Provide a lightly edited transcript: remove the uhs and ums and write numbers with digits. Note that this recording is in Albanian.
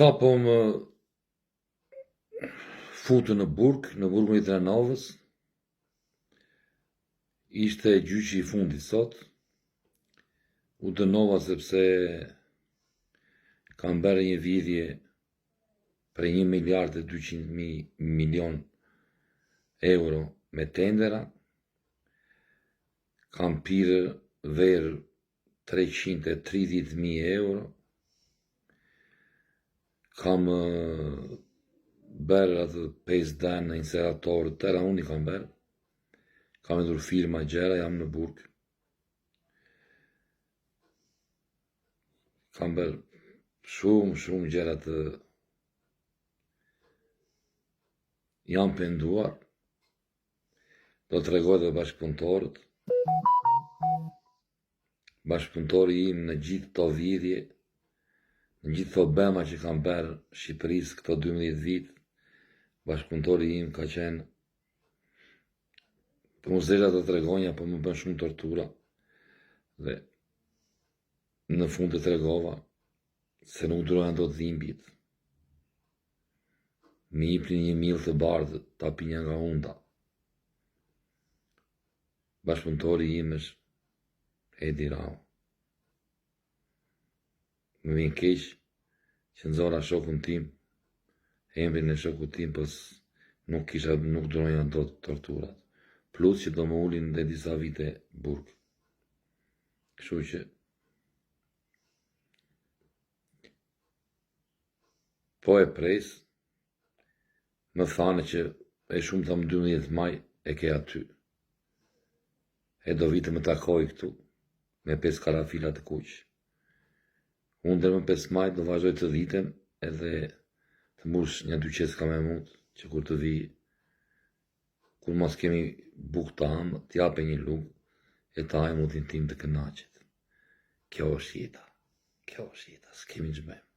Sa po më futu në burgun i Trenovës, ishte gjyqi i fundit sot, u dënova sepse kam bërë një vidhje për 1.200.000.000 euro me tendera, kam pirë verë 330.000 euro, kam bërë atë 5 danë në inseratorë, tëra unë i kam bërë, kam edhur firma gjera, jam në burg. Kam bërë shumë gjera të jam penduar, do të regoj dhe bashkëpunëtorët. Bashkëpunëtori im në gjithë të vidhje, në gjithë të bema që kam bërë Shqipërisë këto 12 vitë, bashkëpunëtori im ka qenë, për më zesha të tregonja, për më bën shumë tortura, dhe në fund të tregova se nuk durojnë do të dhimbjet. Mi jepnin një mill të bardhë, ta pinja nga unda. Bashkëpunëtori im është Edi Rama. Më vjen keq që nxora shokun tim, emrin e shokut tim, pos nuk duronja dot torturat. Plus që do më ulin dhe disa vite burg. Kështu që po e pres, më thane që e shumë të më 12 maj e ke aty. E do vite më takoj këtu, me 5 karafilat të kuq. Unë dhe më 5 maj do vazhdoj të dhitem edhe të mbush një dyqeska me mund, që kur të vi, kur mos kemi buk të amë, t'jape një lugë, e ta e mundin tim të kënaqet. Kjo është jeta, s'kemi ç'bëjmë.